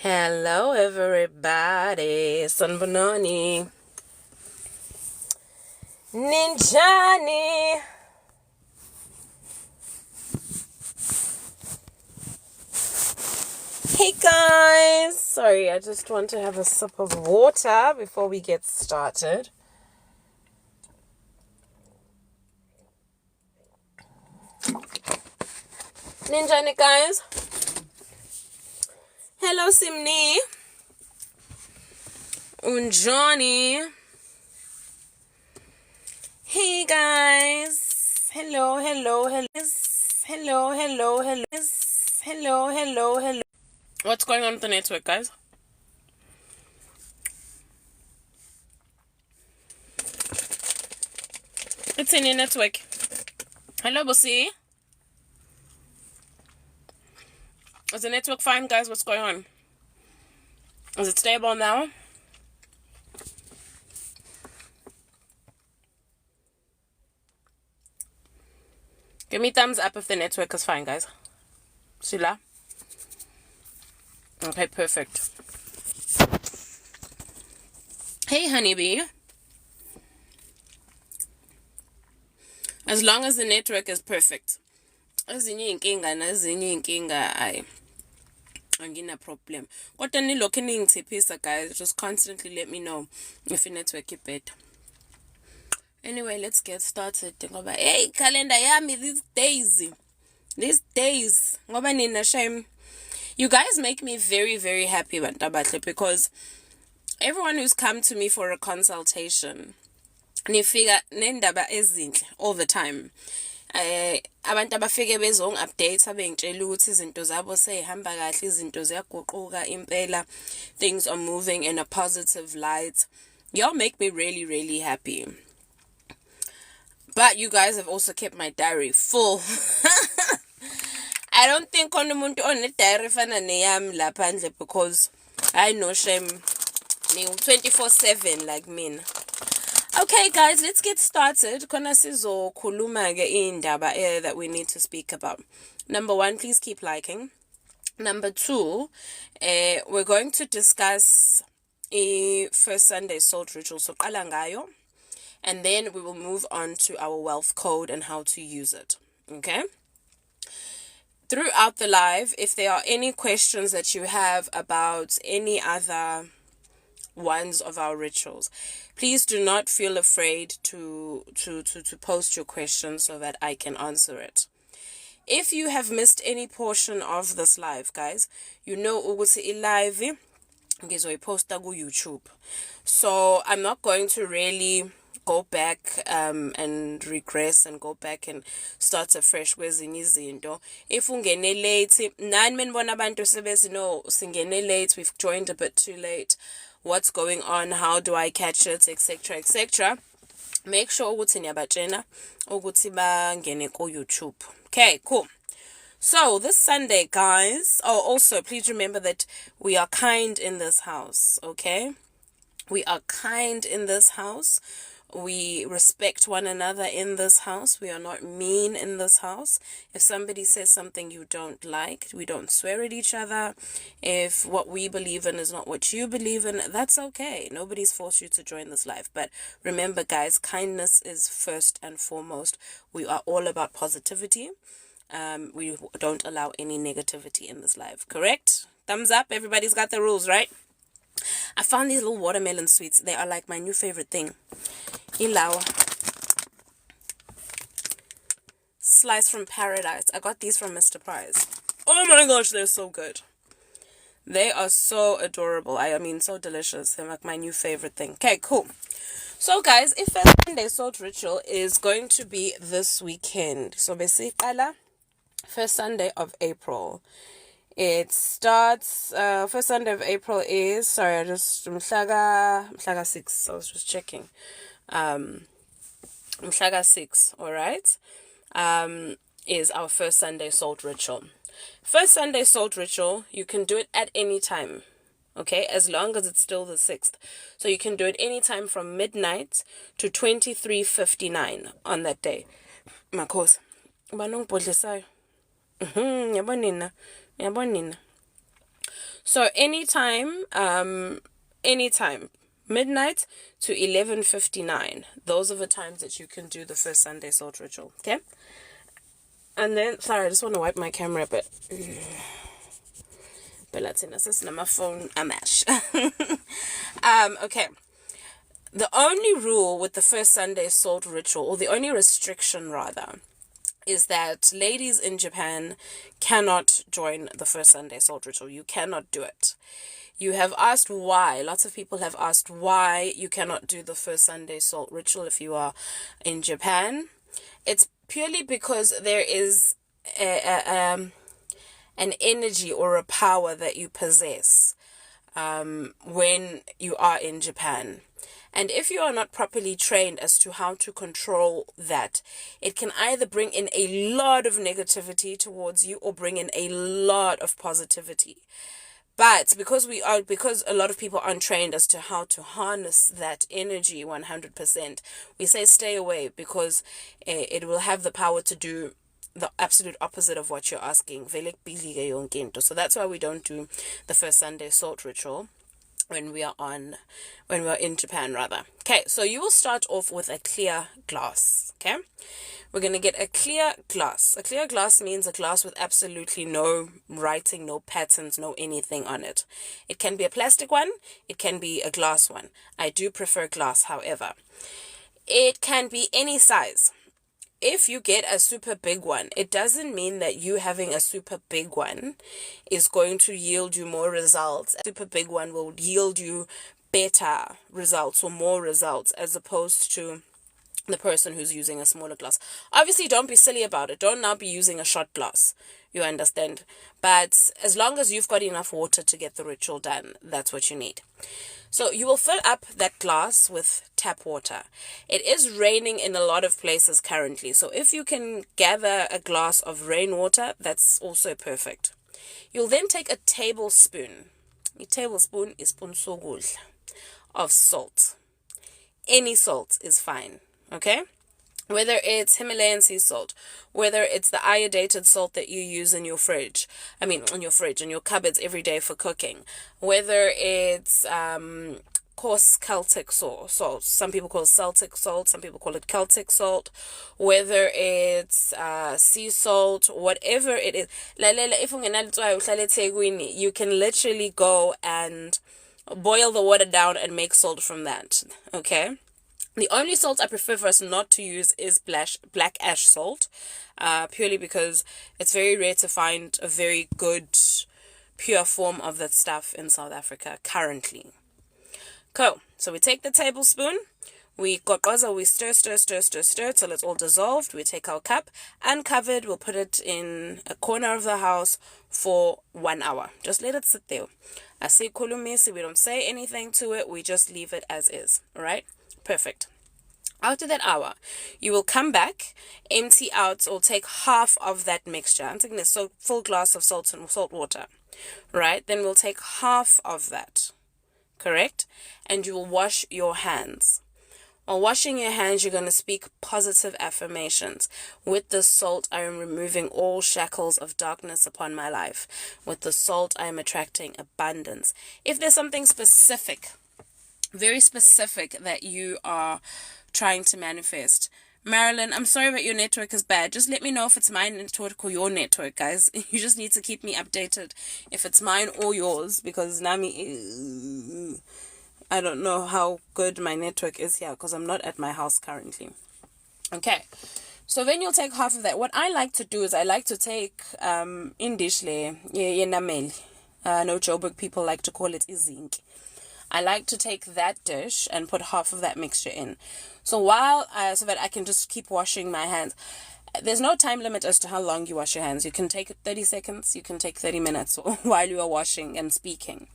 Hello everybody, Sanbonani, Ninjani. Hey guys, sorry, I just want to have a sip of water before we get started. Ninjani guys. Hello Simni. Unjani. Hey guys. Hello. Hello. What's going on with the network, guys? It's in your network. Hello, Bossy. Is the network fine, guys? What's going on? Is it stable now? Give me thumbs up if the network is fine, guys. Sula? Okay, perfect. Hey, honeybee. As long as the network is perfect. Ezinye inkinga ayi angina problem. Kodwa nilokhu ningithiphisa, guys. Just constantly let me know if the network is better. Anyway, let's get started. Ngoba hey, calendar yami these days. Ngoba nina shame. You guys make me very, very happy, Bantabatle, because everyone who's come to me for a consultation, nifika nendaba ezinhle all the time. Abantu abafike bezongi-update abengitshela ukuthi izinto zabo seyihamba kahle, izinto ziyaguquka impela, things are moving in a positive light. Y'all make me really, really happy. But you guys have also kept my diary full. I don't think umuntu one-diary fana neyami lapha nje, because I know shame 24/7 like me. Okay, guys, let's get started. Khona sizokhuluma ke indaba that we need to speak about. Number 1, please keep liking. Number 2, we're going to discuss a first Sunday salt ritual, so qala ngayo, and then we will move on to our wealth code and how to use it. Okay? Throughout the live, if there are any questions that you have about any other ones of our rituals, please do not feel afraid to post your questions so that I can answer it. If you have missed any portion of this live, guys, you know ukuthi live ngizoyiposta ku YouTube. So I'm not going to really go back and regress and go back and start afresh kwezinye izinto. If ungene late, nani menibona abantu sebethi no singene late, we've joined a bit too late, what's going on, how do I catch it, etc. Make sure ukuthi niyabatshena ukuthi bangene ku YouTube. Okay, cool. So this Sunday, guys, also please remember that we are kind in this house, okay? We are kind in this house. We respect one another in this house. We are not mean in this house. If somebody says something you don't like, we don't swear at each other. If what we believe in is not what you believe in, that's okay. Nobody's forced you to join this life. But remember, guys, kindness is first and foremost. We are all about positivity. We don't allow any negativity in this life. Correct? Thumbs up. Everybody's got the rules, right? I found these little watermelon sweets. They are like my new favorite thing. Ilawa. Slice from paradise. I got these from Mr. Price. Oh my gosh, they're so good. They are so adorable. I mean, so delicious. They're like my new favorite thing. Okay, cool. So guys, if First Sunday Salt Ritual is going to be this weekend. So basically, first Sunday of April. It starts, first Sunday of April is, sorry, I just, Mhlaga 6, I was just checking. Mhlaga 6, alright, is our first Sunday salt ritual. First Sunday salt ritual, you can do it at any time, okay, as long as it's still the 6th. So you can do it anytime from midnight to 23:59 on that day. Makhosi, banong bodlisayo. Yabonina. So anytime, midnight to 11:59. Those are the times that you can do the first Sunday salt ritual. Okay. And then, sorry, I just want to wipe my camera, but Latina says my phone amash. Okay. The only rule with the first Sunday salt ritual, or the only restriction rather, is that ladies in Japan cannot join the first Sunday salt ritual. You cannot do it. You have asked why. Lots of people have asked why you cannot do the first Sunday salt ritual if you are in Japan. It's purely because there is an energy or a power that you possess when you are in Japan. And if you are not properly trained as to how to control that, it can either bring in a lot of negativity towards you or bring in a lot of positivity. But because a lot of people aren't trained as to how to harness that energy 100%, we say stay away, because it will have the power to do the absolute opposite of what you're asking. So that's why we don't do the first Sunday salt ritual when we are in Japan rather. Okay, so you will start off with a clear glass. Okay, we're going to get a clear glass. A clear glass means a glass with absolutely no writing, no patterns, no anything on it. It can be a plastic one, it can be a glass one. I do prefer glass, however. It can be any size. If you get a super big one, it doesn't mean that you having a super big one is going to yield you more results. A super big one will yield you better results or more results as opposed to the person who's using a smaller glass. Obviously, don't be silly about it. Don't now be using a shot glass. You understand? But as long as you've got enough water to get the ritual done, that's what you need. So you will fill up that glass with tap water. It is raining in a lot of places currently. So if you can gather a glass of rainwater, that's also perfect. You'll then take a tablespoon. A tablespoon is sogul of salt. Any salt is fine. Okay? Whether it's Himalayan sea salt, whether it's the iodidated salt that you use in your fridge, in your cupboards every day for cooking, whether it's coarse Celtic salt, some people call it Celtic salt, some people call it Celtic salt, whether it's sea salt, whatever it is, you can literally go and boil the water down and make salt from that. Okay? The only salt I prefer for us not to use is black ash salt, purely because it's very rare to find a very good, pure form of that stuff in South Africa currently. Cool. So we take the tablespoon, we stir till it's all dissolved. We take our cup, uncovered, we'll put it in a corner of the house for 1 hour. Just let it sit there. We don't say anything to it, we just leave it as is. Alright? Perfect. After that hour, you will come back, empty out or take half of that mixture. I'm taking this full glass of salt water. Right? Then we'll take half of that. Correct? And you will wash your hands. While washing your hands, you're going to speak positive affirmations. With the salt, I am removing all shackles of darkness upon my life. With the salt, I am attracting abundance. If there's something specific, very specific that you are trying to manifest, Marilyn, I'm sorry but your network is bad. Just let me know if it's my network or your network, guys. You just need to keep me updated if it's mine or yours, because Nami, I don't know how good my network is here because I'm not at my house currently. Okay, so then you'll take half of that. What I like to do is I like to take indishle yenamel. No, Joburg people like to call it izink. I like to take that dish and put half of that mixture in. So so that I can just keep washing my hands. There's no time limit as to how long you wash your hands. You can take 30 seconds, you can take 30 minutes while you are washing and speaking.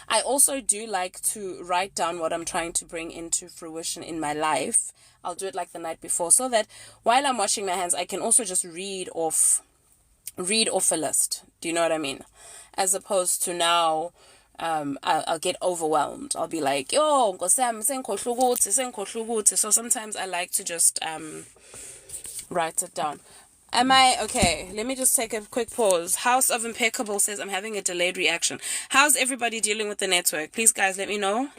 I also do like to write down what I'm trying to bring into fruition in my life. I'll do it like the night before, so that while I'm washing my hands, I can also just read off a list. Do you know what I mean? As opposed to now, I'll get overwhelmed. I'll be like, yo, so sometimes I like to just write it down. Am I okay? Let me just take a quick pause. House of Impeccable says I'm having a delayed reaction. How's everybody dealing with the network? Please, guys, let me know.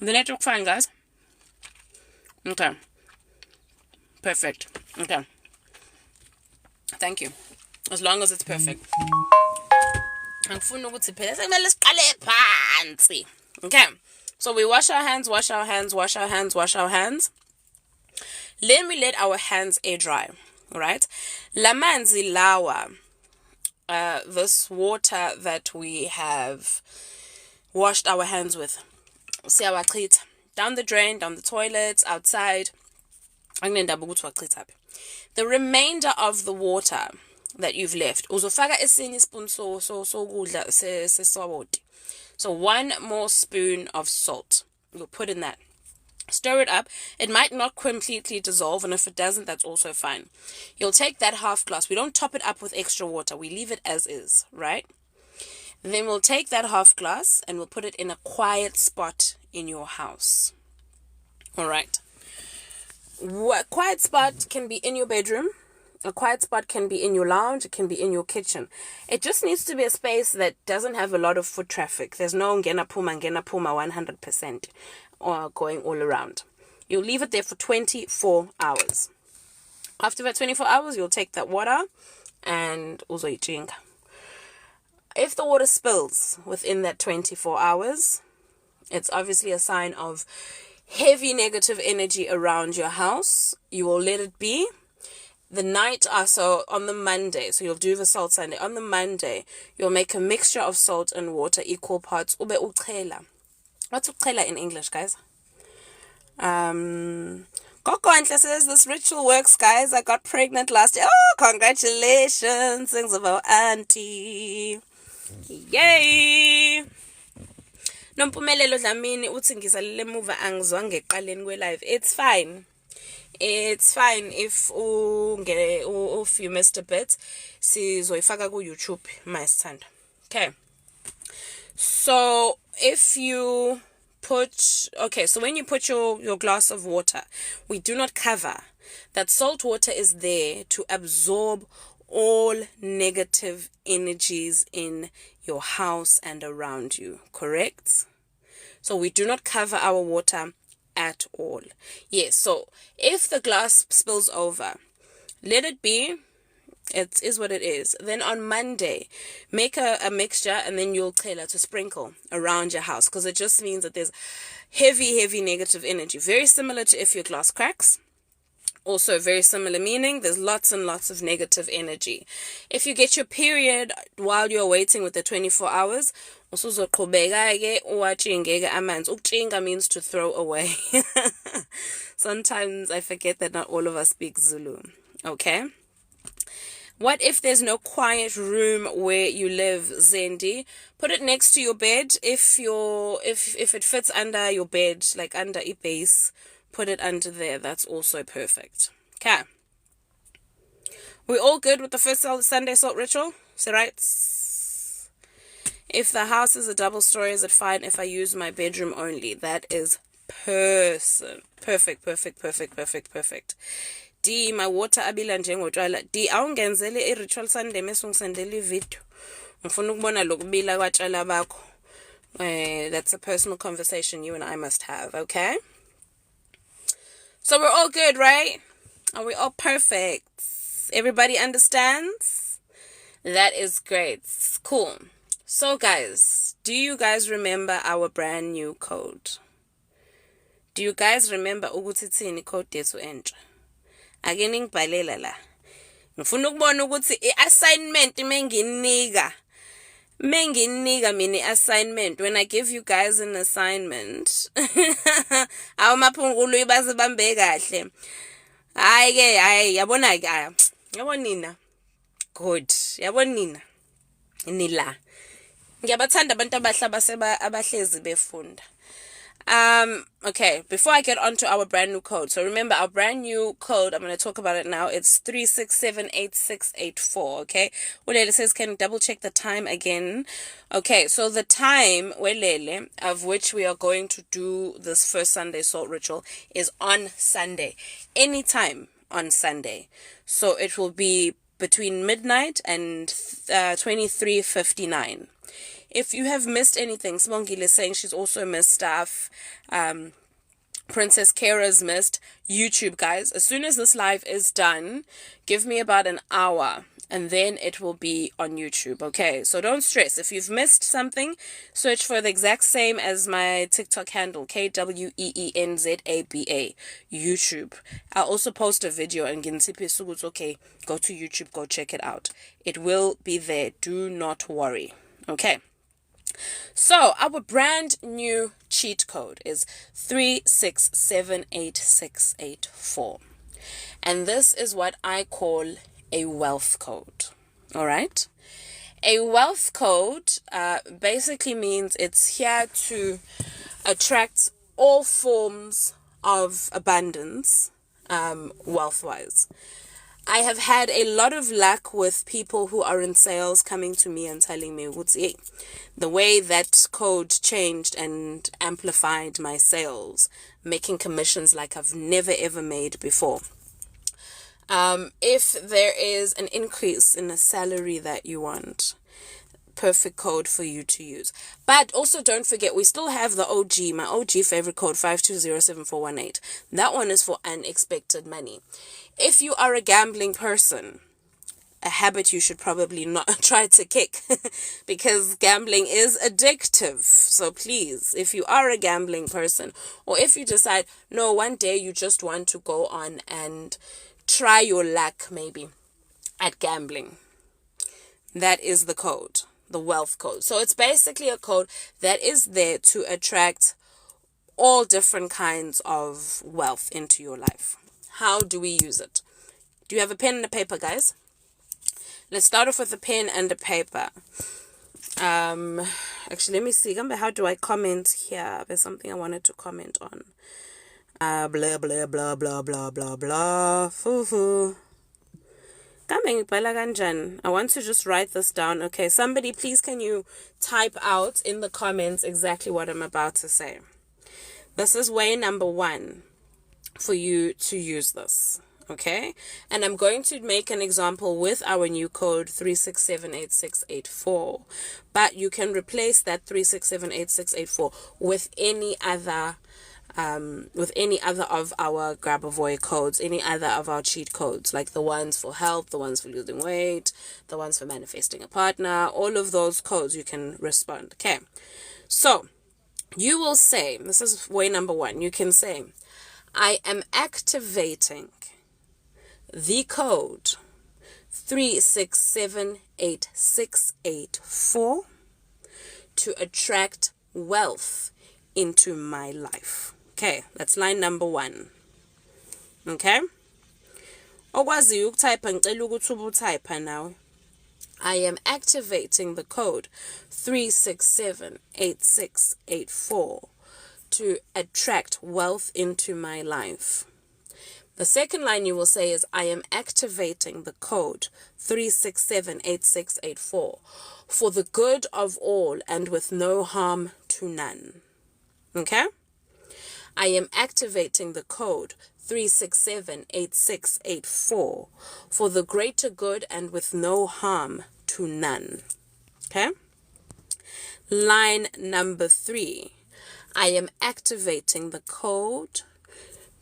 The network fine, guys? Okay. Perfect. Okay. Thank you. As long as it's perfect. Okay. So we wash our hands, wash our hands, wash our hands, wash our hands. Then we let our hands air dry. Right? Lamanzi lawa. This water that we have washed our hands with. Down the drain, down the toilets, outside. The remainder of the water that you've left, uzofaka esinye spoon sokudla sesawoti. So 1 more spoon of salt. You'll put in that. Stir it up. It might not completely dissolve, and if it doesn't, that's also fine. You'll take that half glass. We don't top it up with extra water. We leave it as is, right? Then we'll take that half glass and we'll put it in a quiet spot in your house. All right. A quiet spot can be in your bedroom. A quiet spot can be in your lounge. It can be in your kitchen. It just needs to be a space that doesn't have a lot of foot traffic. There's no ngena puma 100% or going all around. You'll leave it there for 24 hours. After that 24 hours, you'll take that water and also drink. If the water spills within that 24 hours, it's obviously a sign of heavy negative energy around your house. You will let it be. The night, so on the Monday, so you'll do the salt Sunday. On the Monday, you'll make a mixture of salt and water, equal parts. Ube uchela. What's uchela in English, guys? Coco Antle says this ritual works, guys. I got pregnant last year. Oh, congratulations. Things about auntie. Yay! Nompumelelo Dlamini uthi ngisalile emuva angizwanga eqaleni kwe live. It's fine. It's fine if you missed a bit. Sizoyifaka ku YouTube masithanda. Okay. So if you so when you put your glass of water, we do not cover. That salt water is there to absorb all negative energies in your house and around you, correct? So we do not cover our water at all. Yes, so if the glass spills over, let it be. It is what it is. Then on Monday, make a mixture and then you'll tell her to sprinkle around your house, because it just means that there's heavy negative energy. Very similar to if your glass cracks. Also very similar meaning. There's lots and lots of negative energy. If you get your period while you're waiting with the 24 hours, ukchinga means to throw away. Sometimes I forget that not all of us speak Zulu. Okay? What if there's no quiet room where you live, Zendi? Put it next to your bed. If it fits under your bed, like under a base, put it under there. That's also perfect. Okay. We all good with the first Sunday salt ritual? So right? If the house is a double story, is it fine if I use my bedroom only? That is perfect. D, my water abila njengotshwala. D, awungenzele i-ritual Sunday mase ungisendele i-video. Ngifuna ukubona lokubila kwatshwala bakho. That's a personal conversation you and I must have, okay? So we're all good, right? Are we all perfect? Everybody understands? That is great. Cool. So guys, do you guys remember our brand new code? Do you guys remember ukuthi thini code yethu entsha? Ake ningibhalela la. Ngifuna ukubona ukuthi i-assignment menginika mina assignment, when I give you guys an assignment, awumaphungulu ibaze bambe kahle. Hayi yabona ke yabona nina. Good. Yabona nina. Nila. Ngiyabathanda abantu abahlezi befunda. Okay, before I get on to our brand new code. So remember our brand new code, I'm going to talk about it now. It's 3678684, okay? Welele says, can you double check the time again? Okay, so the time, Welele, of which we are going to do this first Sunday salt ritual is on Sunday. Anytime on Sunday. So it will be between midnight and 23:59. If you have missed anything, Smongile is saying she's also missed stuff. Princess Kara's missed YouTube, guys. As soon as this live is done, give me about an hour and then it will be on YouTube, okay? So don't stress. If you've missed something, search for the exact same as my TikTok handle, KWEENZABA, YouTube. I'll also post a video and it's okay, go to YouTube, go check it out. It will be there. Do not worry, okay? So our brand new cheat code is 3678684. And this is what I call a wealth code. All right? A wealth code basically means it's here to attract all forms of abundance, wealth-wise. I have had a lot of luck with people who are in sales coming to me and telling me, hey, the way that code changed and amplified my sales, making commissions like I've never ever made before. If there is an increase in a salary that you want, perfect code for you to use. But also don't forget, we still have the OG, my OG favorite code, 5207418. That one is for unexpected money. If you are a gambling person, a habit you should probably not try to kick because gambling is addictive. So please, if you are a gambling person, or if you decide, no, one day you just want to go on and try your luck maybe at gambling, that is the code, the wealth code. So it's basically a code that is there to attract all different kinds of wealth into your life. How do we use it? Do you have a pen and a paper, guys? Let's start off with a pen and a paper. Actually, let me see. How do I comment here? There's something I wanted to comment on. Blah, blah, blah, blah, blah, blah, blah. Foo-foo. I want to just write this down. Okay, somebody, please, can you type out in the comments exactly what I'm about to say? This is way number 1 for you to use this. Okay, and I'm going to make an example with our new code 3678684, but you can replace that 3678684 with any other of our grab a void codes, any other of our cheat codes, like the ones for health, the ones for losing weight, the ones for manifesting a partner. All of those codes you can respond. Okay, so you will say, this is way number 1, you can say, I am activating the code 3678684 to attract wealth into my life. Okay, that's line number 1. Okay? Okwaziyo ukutype ngicela ukuthi ubutype now. I am activating the code 3678684 to attract wealth into my life. The second line you will say is, I am activating the code 3678684 for the good of all and with no harm to none. Okay? I am activating the code 3678684 for the greater good and with no harm to none. Okay? Line number 3. I am activating the code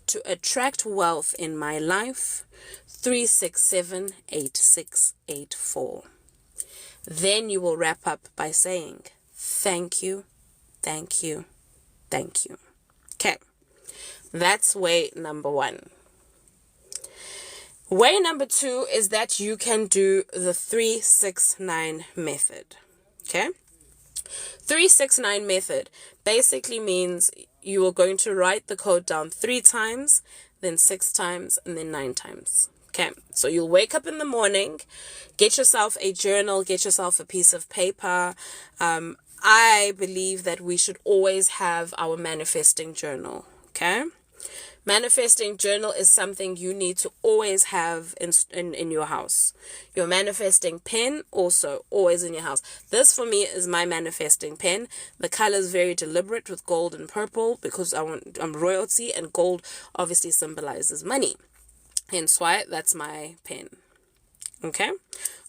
to attract wealth in my life, 3678684. Then you will wrap up by saying, thank you, thank you, thank you. Okay, that's way number 1. Way number 2 is that you can do the 369 method. Okay? 369 method basically means you are going to write the code down 3 times, then 6 times, and then 9 times. Okay, so you'll wake up in the morning, get yourself a journal, get yourself a piece of paper. I believe that we should always have our manifesting journal. Okay. Manifesting journal is something you need to always have in your house. Your manifesting pen also always in your house. This for me is my manifesting pen. The color is very deliberate with gold and purple because I'm royalty, and gold obviously symbolizes money. Hence why that's my pen. Okay.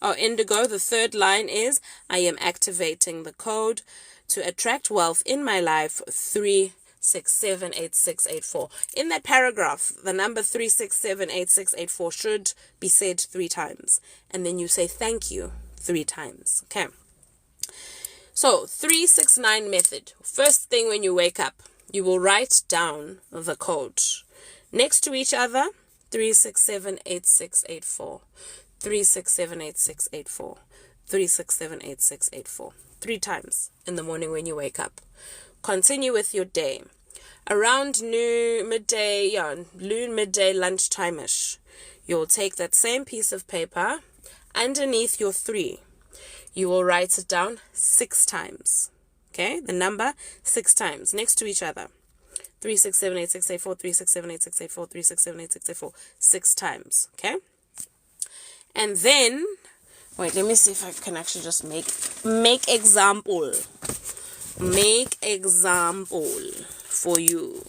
Oh, indigo, the third line is, I am activating the code to attract wealth in my life, 3678684. In that paragraph, the number 3678684 should be said 3 times. And then you say thank you 3 times. Okay. So 369 method. First thing when you wake up, you will write down the code. Next to each other, 3678684. 3678684. 3678684. 3 times in the morning when you wake up. Continue with your day. Around noon, midday, lunchtime-ish, you'll take that same piece of paper. Underneath your 3, you will write it down 6 times. Okay, the number 6 times next to each other. 3678684, 3678684, 3678684, 6 times. Okay. And then, wait, let me see if I can actually just make example. Make example for you.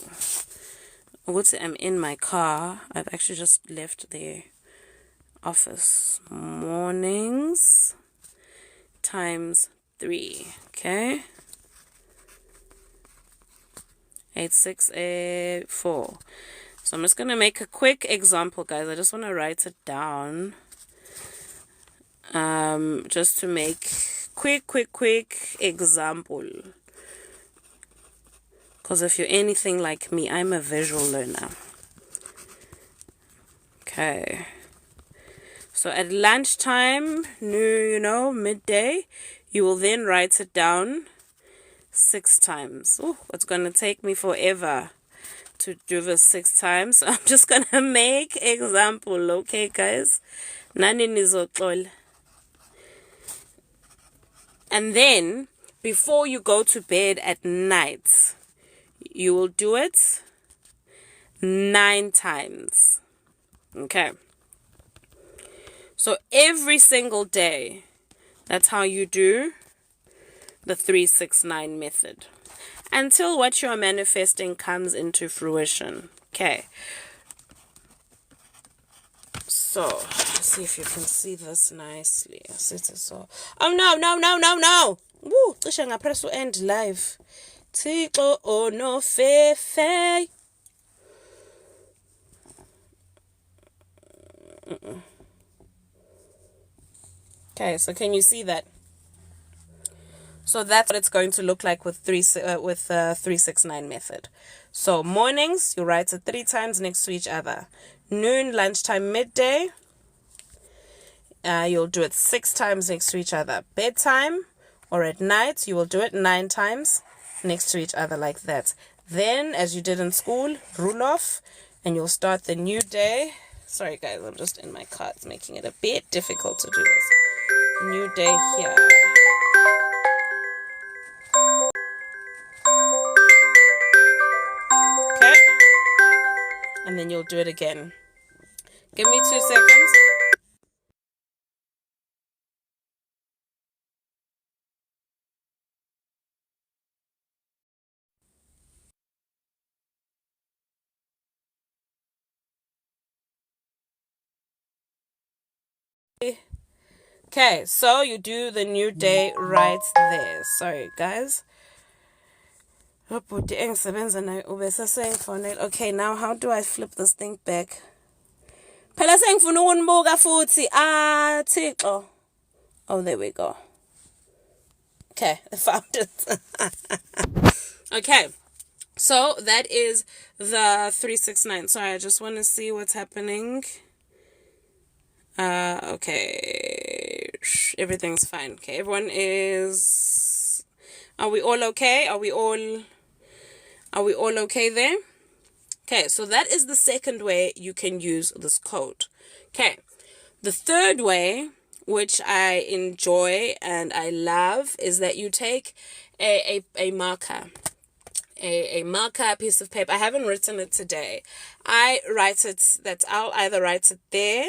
I'm in my car. I've actually just left the office. Mornings times 3. Okay. 8684. So I'm just going to make a quick example, guys. I just want to write it down. Just to make quick example. Because if you're anything like me, I'm a visual learner. Okay. So at lunchtime, midday, you will then write it down 6 times. Oh, it's going to take me forever to do this 6 times. So I'm just going to make example, okay, guys? Nani nizoxola. And then, before you go to bed at night, you will do it 9 times. Okay. So every single day, that's how you do the 369 method. Until what you're manifesting comes into fruition. Okay. So, let's see if you can see this nicely. Oh, no. Woo, cishe ngapress end live. Thixo ono fefe. Okay, so can you see that? So that's what it's going to look like with 369 method. So mornings, you write it 3 times next to each other. Noon, lunchtime, midday, you'll do it 6 times next to each other. Bedtime or at night, you will do it 9 times next to each other like that. Then, as you did in school, rule off, and you'll start the new day. Sorry guys, I'm just in my car. It's making it a bit difficult to do this. New day here. Okay. And then you'll do it again. Give me 2 seconds. Okay, so you do the new day right there. Sorry, guys. Okay, now how do I flip this thing back? Oh, there we go. Okay, I found it. Okay, so that is the 369. Sorry, I just want to see what's happening. Okay, everything's fine. Okay, everyone is... Are we all okay? Are we all okay there? Okay, so that is the second way you can use this code. Okay, the third way, which I enjoy and I love, is that you take a marker. A marker, piece of paper. I haven't written it today. I'll either write it there,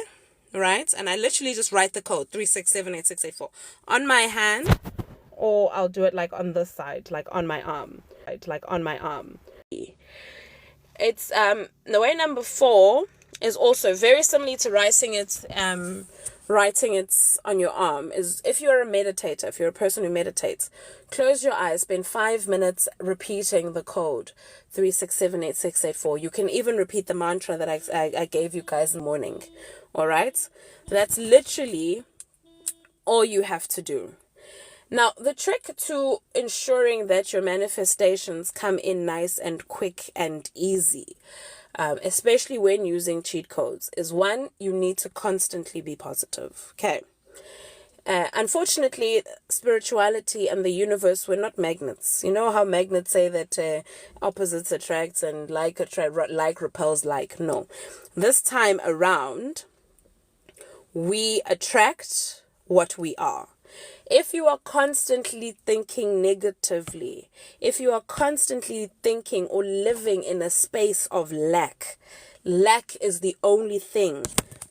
right? And I literally just write the code 3678684 on my hand, or I'll do it like on this side, like on my arm. It's the way number 4 is also very similar to writing it on your arm. Is if you're a meditator, if you're a person who meditates, close your eyes, spend 5 minutes repeating the code 3678684. You can even repeat the mantra that I gave you guys in the morning. All right, that's literally all you have to do. Now, the trick to ensuring that your manifestations come in nice and quick and easy, especially when using cheat codes, is 1, you need to constantly be positive. Okay. Unfortunately, spirituality and the universe, we're not magnets. You know how magnets say that opposites attract and like repels like? No. This time around, we attract what we are. If you are constantly thinking negatively, if you are constantly thinking or living in a space of lack is the only thing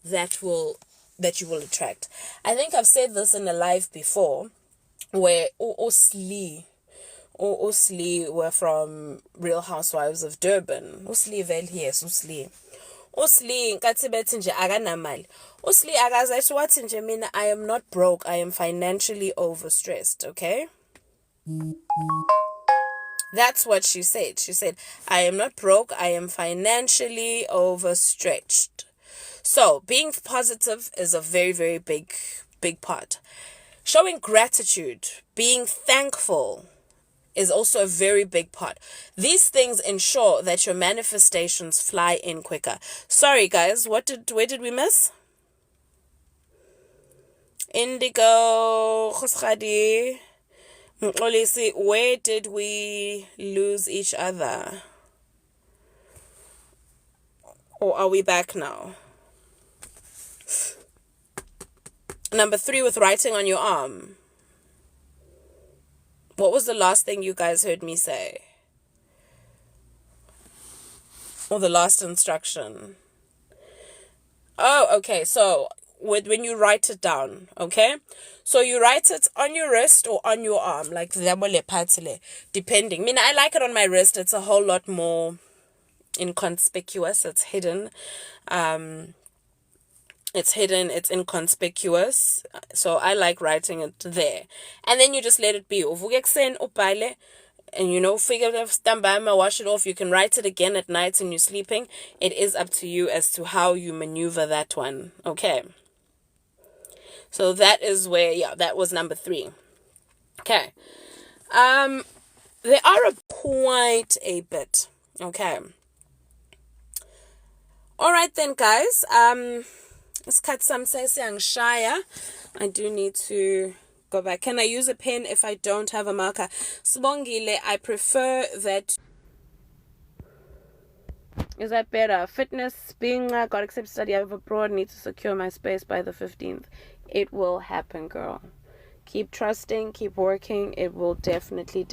that you will attract. I think I've said this in a live before, where Osli were from Real Housewives of Durban. Osli nkathi bethi nje akanamali. Usli akazathi wathi nje mina I am not broke, I am financially overstressed, okay? That's what she said. She said, I am not broke, I am financially overstretched. So, being positive is a very, very big part. Showing gratitude, being thankful, is also a very big part. These things ensure that your manifestations fly in quicker. Sorry guys, where did we miss? Indigo, Khoskhadi, Mxolisi, where did we lose each other? Or are we back now? Number 3, with writing on your arm. What was the last thing you guys heard me say? Or the last instruction? Oh, okay. So when you write it down, okay? So you write it on your wrist or on your arm, like depending. I mean, I like it on my wrist. It's a whole lot more inconspicuous. It's hidden. It's inconspicuous. So I like writing it there. And then you just let it be. And figure out, stand by, wash it off. You can write it again at night when you're sleeping. It is up to you as to how you maneuver that one. Okay. So that is where, that was number 3. Okay. There are quite a bit. Okay. All right then, guys. Let's cut some shaya. I do need to go back. Can I use a pen if I don't have a marker? Sibongile, I prefer that. Is that better? Fitness, being got accepted study abroad, need to secure my space by the 15th. It will happen, girl. Keep trusting, keep working. It will definitely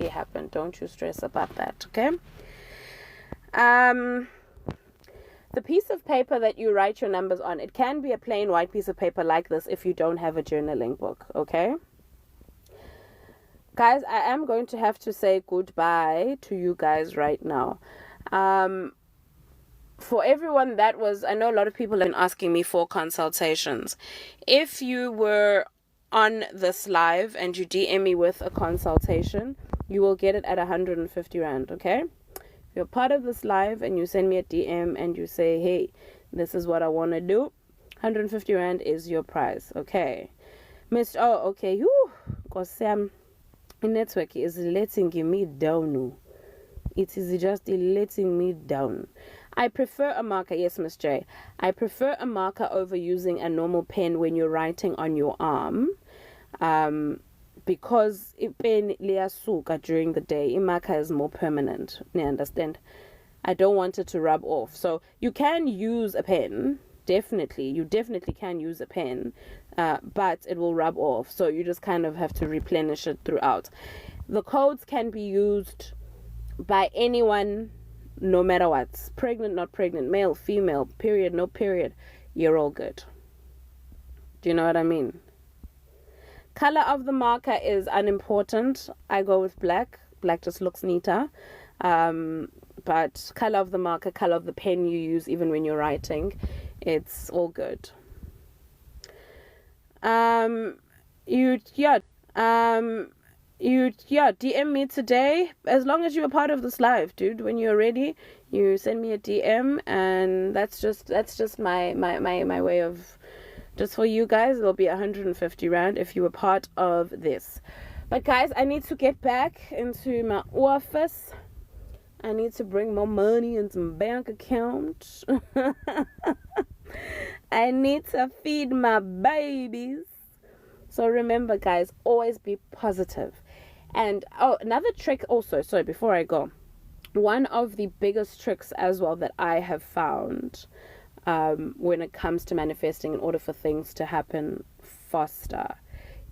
happen. Don't you stress about that, okay? The piece of paper that you write your numbers on, it can be a plain white piece of paper like this if you don't have a journaling book, okay? Guys, I am going to have to say goodbye to you guys right now. For everyone I know a lot of people have been asking me for consultations. If you were on this live and you DM me with a consultation, you will get it at 150 Rand, okay? You're part of this live and you send me a DM and you say, hey, this is what I want to do, 150 Rand is your price, okay? Okay, because the network is letting me down. It is just letting me down. I prefer a marker, yes, Miss J. I prefer a marker over using a normal pen when you're writing on your arm. Because pen liyasuka during the day, marker is more permanent. You understand? I don't want it to rub off. So you can use a pen, definitely. You definitely can use a pen, but it will rub off. So you just kind of have to replenish it throughout. The codes can be used by anyone, no matter what. Pregnant, not pregnant, male, female, period, no period. You're all good. Do you know what I mean? Color of the marker is unimportant. I go with black. Black just looks neater. But color of the marker, color of the pen you use, even when you're writing, it's all good. DM me today, as long as you're a part of this live, dude. When you're ready, you send me a DM, and that's just my way of, just for you guys, it'll be 150 rand if you were part of this. But guys, I need to get back into my office. I need to bring more money into my bank account. I need to feed my babies. So remember, guys, always be positive. And another trick also, so before I go, one of the biggest tricks as well that I have found when it comes to manifesting in order for things to happen faster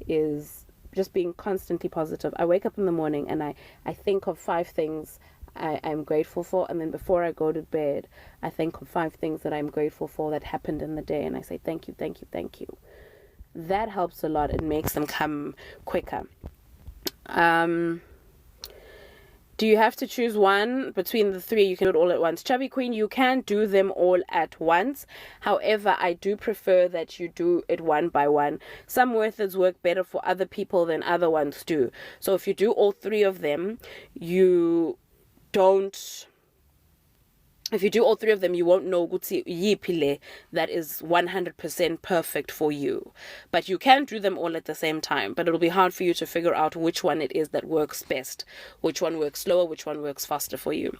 is just being constantly positive. I wake up in the morning and I think of 5 things I'm grateful for, and then before I go to bed, I think of 5 things that I'm grateful for that happened in the day, and I say thank you, thank you, thank you. That helps a lot. It makes them come quicker. Do you have to choose one between the 3? You can do it all at once. Chubby Queen, you can do them all at once. However, I do prefer that you do it one by one. Some methods work better for other people than other ones do. So if you do all 3 of them, you won't know yipile that is 100% perfect for you. But you can do them all at the same time, but it'll be hard for you to figure out which one it is that works best, which one works slower, which one works faster for you.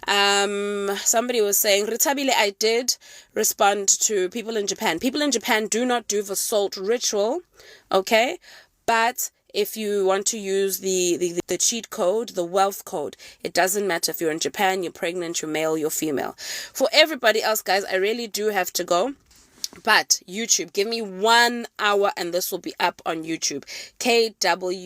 Somebody was saying, Ritabile, I did respond to people in Japan. People in Japan do not do the salt ritual, okay? But if you want to use the cheat code, the wealth code, it doesn't matter if you're in Japan, you're pregnant, you're male, you're female. For everybody else, guys, I really do have to go. But YouTube, give me 1 hour and this will be up on YouTube. KWEENZA